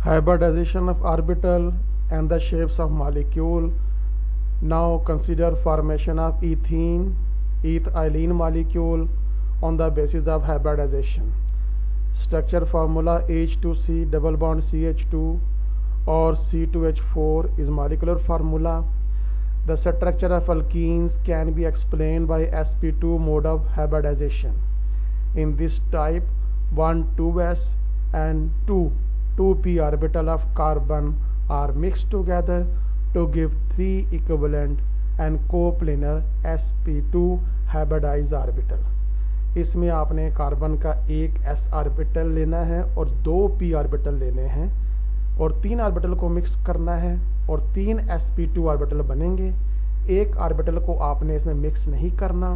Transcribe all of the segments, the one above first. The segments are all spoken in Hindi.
Hybridization of orbital and the shapes of molecule. Now consider formation of ethylene molecule on the basis of hybridization. Structure formula H2C double bond CH2 or C2H4 is molecular formula. The structure of alkenes can be explained by sp2 mode of hybridization. In this type, 1 2s and 2p orbital of carbon are mixed together to give 3 equivalent and coplanar sp2 hybridized orbital. इसमें आपने कार्बन का एक s ऑर्बिटल लेना है और 2 p ऑर्बिटल लेने हैं और 3 ऑर्बिटल को मिक्स करना है और 3 sp2 ऑर्बिटल बनेंगे। एक ऑर्बिटल को आपने इसमें मिक्स नहीं करना,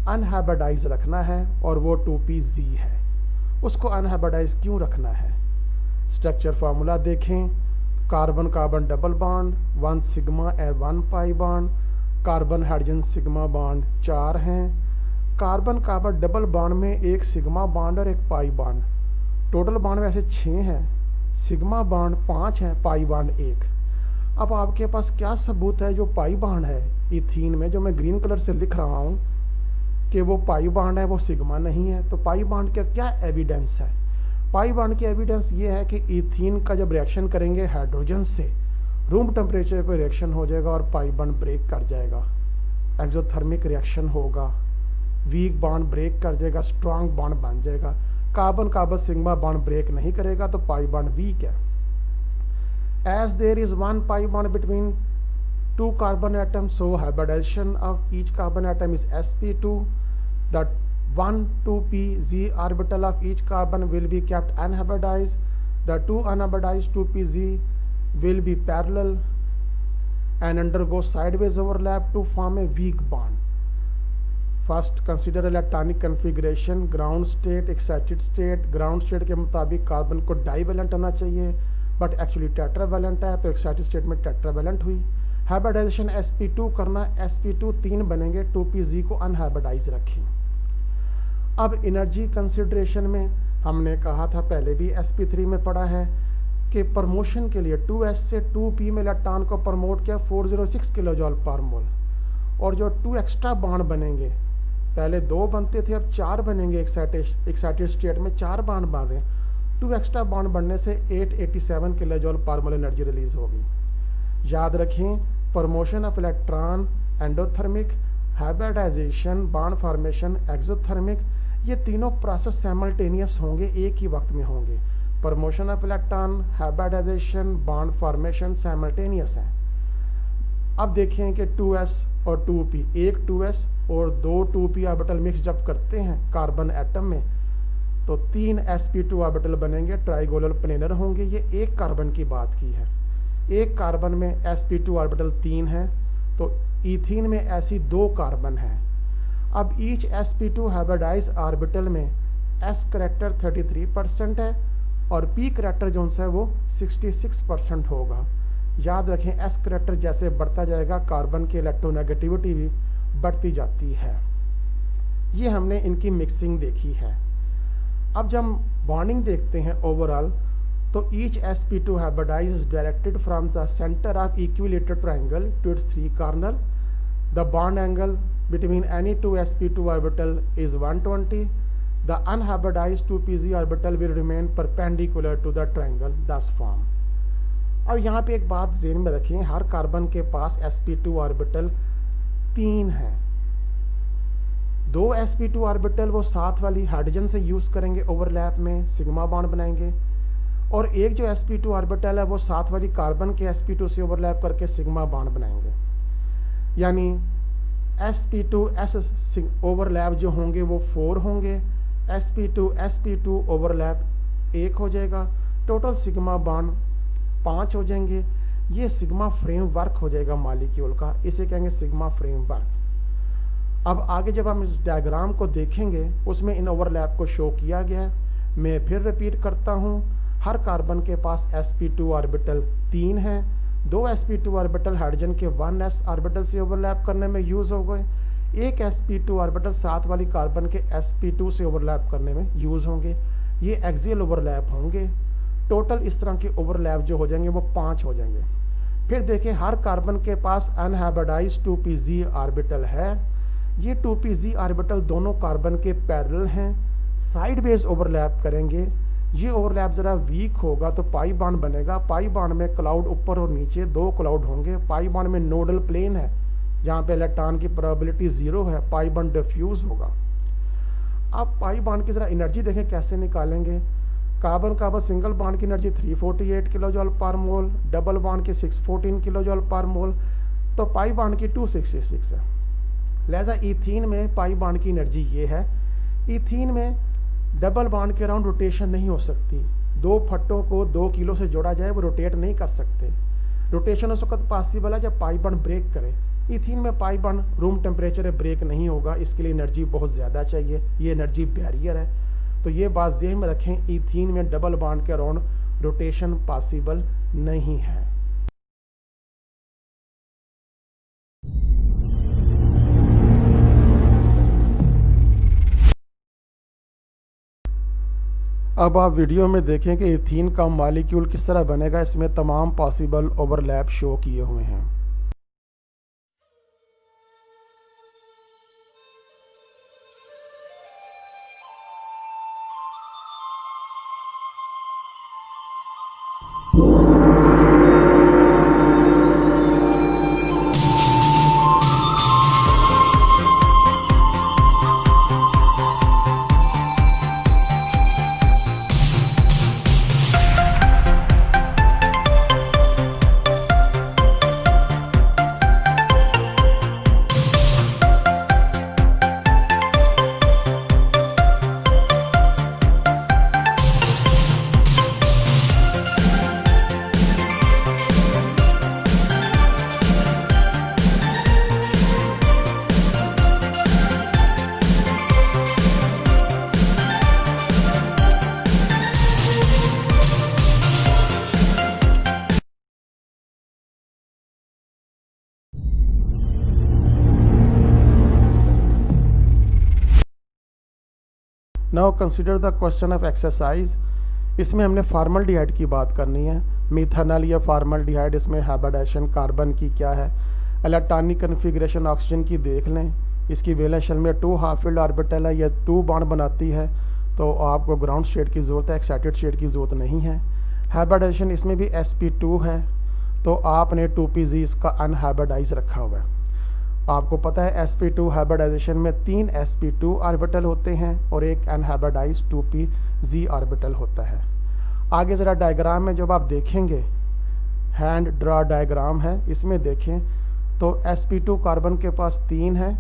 अनहाइब्रिडाइज रखना है और वो 2pz है। उसको अनहाइब्रिडाइज क्यों रखना है? स्ट्रक्चर फार्मूला देखें। Carbon carbon double bond 1 sigma और 1 pi bond, carbon hydrogen sigma bond 4 हैं। कार्बन कार्बन डबल बॉन्ड में एक सिग्मा बॉन्ड और एक पाई बॉन्ड, टोटल बॉन्ड वैसे 6 हैं, सिग्मा बॉन्ड 5 हैं, पाई बॉन्ड 1। अब आपके पास क्या सबूत है जो पाई बॉन्ड है इथीन में, जो मैं ग्रीन कलर से लिख रहा हूँ कि वो पाई बॉन्ड है, वो सिग्मा नहीं है। तो पाई बॉन्ड का क्या एविडेंस है? पाई बॉन्ड की एविडेंस ये है कि इथीन का जब रिएक्शन करेंगे हाइड्रोजन से, रूम टेम्परेचर पर रिएक्शन हो जाएगा और पाई बॉन्ड ब्रेक कर जाएगा, एक्सोथर्मिक रिएक्शन होगा, वीक बॉन्ड ब्रेक कर जाएगा, स्ट्रॉन्ग बॉन्ड बन जाएगा। Carbon carbon sigma bond break नहीं करेगा तो पाई बॉन्ड वीक है। As there is 1 pi bond between 2 carbon atoms, so hybridization of each carbon atom is sp2. The 1 2pz orbital of each carbon will be kept unhybridized. The 2 unhybridized 2pz will be parallel and undergo sideways overlap to form a weak bond. First consider electronic configuration, ground state, excited state। ground state के मुताबिक कार्बन को डाइवेलेंट होना चाहिए, बट एक्चुअली टेट्रावेलेंट है, तो एक्साइटेड स्टेट में टेट्रावेलेंट हुई। हाइब्रिडाइजेशन sp2 करना, sp2 3 बनेंगे, 2pz को अनहाइब्रिडाइज रखें। अब एनर्जी कंसिडरेशन में हमने कहा था, पहले भी sp3 में पढ़ा है कि प्रमोशन के लिए 2s से 2p में इलेक्ट्रॉन को प्रमोट किया 406 किलो जॉल पर मोल, और जो 2 एक्स्ट्रा बॉन्ड बनेंगे, पहले 2 बनते थे अब 4 बनेंगे, एक्साइटेड स्टेट में 4 बॉन्ड बन रहे हैं। 2 एक्स्ट्रा बॉन्ड बनने से 887 किलो जॉल पर मोल एनर्जी रिलीज होगी। याद रखें, promotion of electron endothermic, hybridization, bond formation exothermic, ये तीनों प्रोसेस साइमल्टेनियस होंगे, एक ही वक्त में होंगे। Promotion of electron, hybridization, bond formation simultaneous है। अब देखें कि 2s और 2p, एक 2s और 2 2p ऑर्बिटल मिक्स जब करते हैं कार्बन एटम में तो 3 sp2 ऑर्बिटल बनेंगे, ट्राइगोनल प्लेनर होंगे। ये एक कार्बन की बात की है। एक कार्बन में sp2 ऑर्बिटल 3 है, तो इथीन में ऐसी 2 कार्बन हैं। अब ईच sp2 हाइब्रिडाइज ऑर्बिटल में s करेक्टर 33% है और p करेक्टर जो है वो 66% होगा। याद रखें, s करेक्टर जैसे बढ़ता जाएगा कार्बन की इलेक्ट्रोनेगेटिविटी भी बढ़ती जाती है। ये हमने इनकी मिक्सिंग देखी है। अब जब बॉन्डिंग देखते हैं ओवरऑल, तो each sp2 hybridized is directed from the center of equilateral triangle to its 3 corner. The bond angle between any 2 sp2 orbital is 120. The unhybridized 2pz orbital will remain perpendicular to the triangle thus formed. अब यहाँ पे एक बात ज़हन में रखें, हर कार्बन के पास sp2 ऑर्बिटल 3 है। 2 sp2 ऑर्बिटल वो साथ वाली हाइड्रोजन से यूज़ करेंगे, ओवरलैप में सिग्मा बॉन्ड बनाएंगे, और एक जो sp2 ऑर्बिटल है वो साथ वाली कार्बन के sp2 से ओवरलैप करके सिग्मा बॉन्ड बनाएंगे। यानी sp2s ओवरलैप जो होंगे वो 4 होंगे, sp2 ओवरलैप 1 हो जाएगा, टोटल सिग्मा बॉन्ड 5 हो जाएंगे। ये सिग्मा फ्रेमवर्क हो जाएगा मॉलिक्यूल का, इसे कहेंगे सिग्मा फ्रेमवर्क। अब आगे जब हम इस डायग्राम को देखेंगे उसमें इन ओवरलैप को शो किया गया है। मैं फिर रिपीट करता हूँ, हर कार्बन के पास sp2 ऑर्बिटल 3 हैं। 2 sp2 ऑर्बिटल हाइड्रोजन के 1s ऑर्बिटल से ओवरलैप करने में यूज़ हो गए। एक sp2 ऑर्बिटल साथ वाली कार्बन के sp2 से ओवरलैप करने में यूज़ होंगे। ये एक्सियल ओवरलैप होंगे। टोटल इस तरह के ओवरलैप जो हो जाएंगे वो 5 हो जाएंगे। फिर देखें हर कार्बन के पास अनहाइब्रिडाइज्ड 2pz ऑर्बिटल है। ये 2pz ऑर्बिटल दोनों कार्बन के पैरेलल हैं, साइड वेज ओवरलैप करेंगे। ये ओवरलैप ज़रा वीक होगा तो पाई बॉन्ड बनेगा। पाई बॉन्ड में क्लाउड ऊपर और नीचे 2 क्लाउड होंगे। पाई बॉन्ड में नोडल प्लेन है जहाँ पे इलेक्ट्रॉन की प्रोबेबिलिटी 0 है, पाई बॉन्ड डिफ्यूज होगा। अब पाई बॉन्ड की ज़रा एनर्जी देखें कैसे निकालेंगे। कार्बन कार्बन सिंगल बॉन्ड की एनर्जी 348 किलो जॉल पर मोल, डबल बॉन्ड की 614 किलो जॉल पर मोल, तो पाई बॉन्ड की 266 है। लिहाजा ईथीन में पाई बॉन्ड की एनर्जी ये है। ईथीन में डबल बॉन्ड के अराउंड रोटेशन नहीं हो सकती। 2 फट्टों को 2 किलो से जोड़ा जाए वो रोटेट नहीं कर सकते। रोटेशन उस वक्त पॉसिबल है जब पाई बॉन्ड ब्रेक करे। ईथीन में पाई बॉन्ड रूम टेम्परेचर है, ब्रेक नहीं होगा, इसके लिए एनर्जी बहुत ज़्यादा चाहिए, ये एनर्जी बैरियर है। तो ये बात ज़हन में रखें, ईथीन में डबल बॉन्ड के अराउंड रोटेशन पॉसिबल नहीं है। अब आप वीडियो में देखें कि ईथीन का मॉलिक्यूल किस तरह बनेगा। इसमें तमाम पॉसिबल ओवरलैप शो किए हुए हैं। Now consider the question of exercise. इसमें हमने फार्मल्डिहाइड की बात करनी है। मिथानल या फार्मल्डिहाइड, इसमें हाइब्रिडाइजेशन कार्बन की क्या है, इलेक्ट्रॉनिक कन्फिग्रेशन ऑक्सीजन की देख लें। इसकी वैलेंस शेल में 2 हाफ फील्ड ऑर्बिटल है, या 2 बॉन्ड बनाती है, तो आपको ग्राउंड स्टेट की ज़रूरत है, एक्साइटेड स्टेट की ज़रूरत नहीं है। हाइब्रिडाइजेशन इसमें भी sp2 है, तो आपने 2pz इसका अनहाइब्रिडाइज रखा हुआ है। आपको पता है sp2 हाइब्रिडाइजेशन में 3 sp2 ऑर्बिटल होते हैं और एक अनहाइब्रिडाइज 2pz ऑर्बिटल होता है। आगे ज़रा डायग्राम में जब आप देखेंगे, हैंड ड्रा डायग्राम है, इसमें देखें तो sp2 कार्बन के पास 3 है,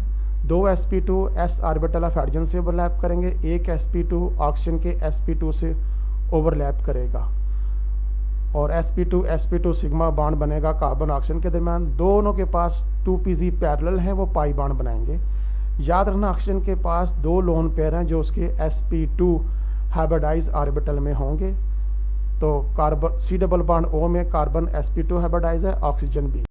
2 sp2 s orbital of hydrogen से ओवरलैप करेंगे, एक sp2 ऑक्सीजन के sp2 से ओवरलैप करेगा, और sp2 सिग्मा बॉन्ड बनेगा कार्बन ऑक्सीजन के दरमियान। दोनों के पास 2pz पैरेलल है, वो पाई बॉन्ड बनाएंगे। याद रखना ऑक्सीजन के पास 2 लोन पेयर हैं जो उसके sp2 हाइब्रिडाइज ऑर्बिटल में होंगे। तो carbon C double bond O में कार्बन sp2 हाइब्रिडाइज है, ऑक्सीजन भी।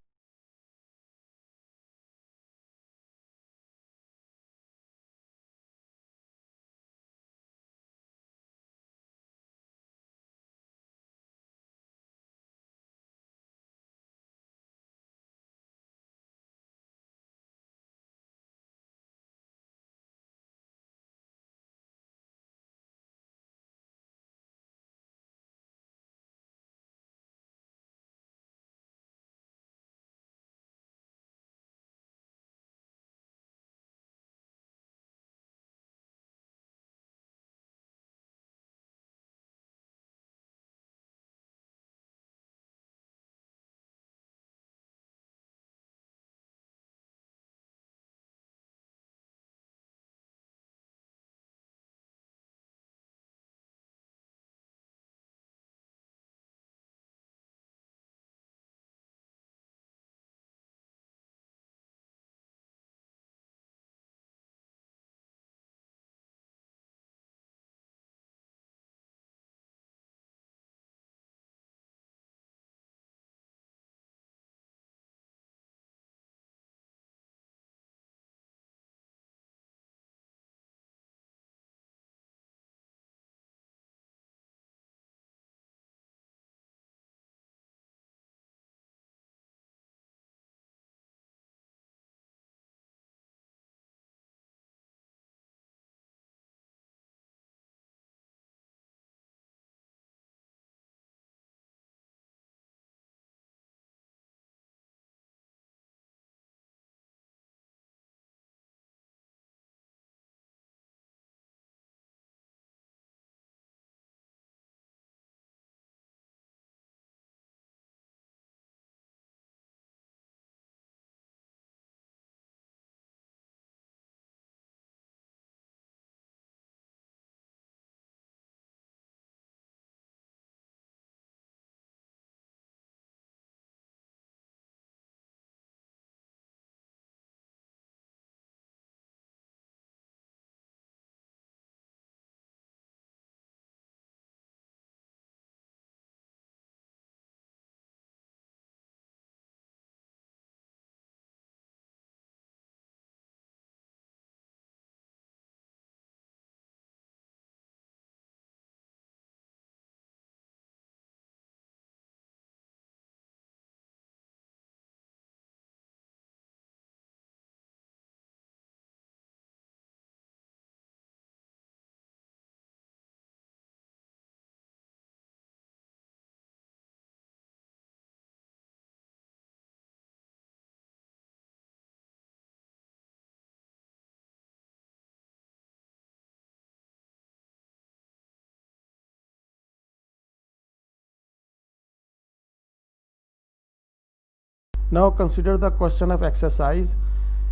Now consider the question of exercise.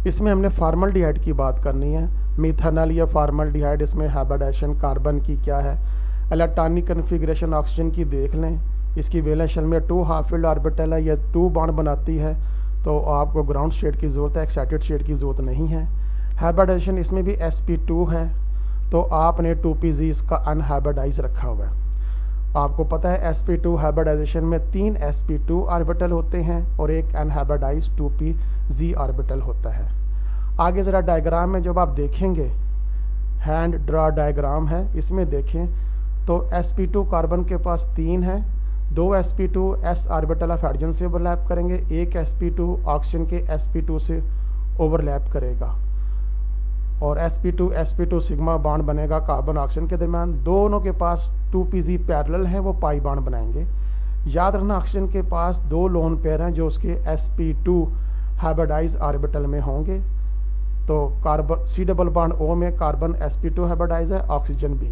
इसमें हमने फॉर्मल्डिहाइड की बात करनी है। मिथेनॉल या फॉर्मल्डिहाइड, इसमें हाइब्रिडाइजेशन कार्बन की क्या है। इलेक्ट्रॉनिक कन्फिग्रेशन ऑक्सीजन की देख लें। इसकी वैलेंस शेल में 2 हाफ फील्ड ऑर्बिटल है, यह 2 बॉन्ड बनाती है, तो आपको ग्राउंड स्टेट की ज़रूरत है, एक्साइटेड स्टेट की ज़रूरत नहीं है। हाइब्रिडाइजेशन इसमें भी sp2 है, तो आपने 2pz का अनहाइब्रिडाइज रखा हुआ है। आपको पता है sp2 हाइब्रिडाइजेशन में 3 sp2 ऑर्बिटल होते हैं और एक अनहाइब्रिडाइज 2pz ऑर्बिटल होता है। आगे ज़रा डायग्राम में जब आप देखेंगे, हैंड ड्रा डायग्राम है, इसमें देखें तो sp2 कार्बन के पास 3 है, 2 sp2 s orbital of hydrogen से ओवरलैप करेंगे, एक sp2 ऑक्सीजन के sp2 से ओवरलैप करेगा और sp2 सिग्मा बॉन्ड बनेगा कार्बन ऑक्सीजन के दरमियान। दोनों के पास 2pz पैरेलल है, वो पाई बॉन्ड बनाएंगे। याद रखना ऑक्सीजन के पास 2 लोन पेयर हैं जो उसके sp2 हाइब्रिडाइज ऑर्बिटल में होंगे। तो carbon C double bond O में कार्बन sp2 हाइब्रिडाइज है, ऑक्सीजन भी।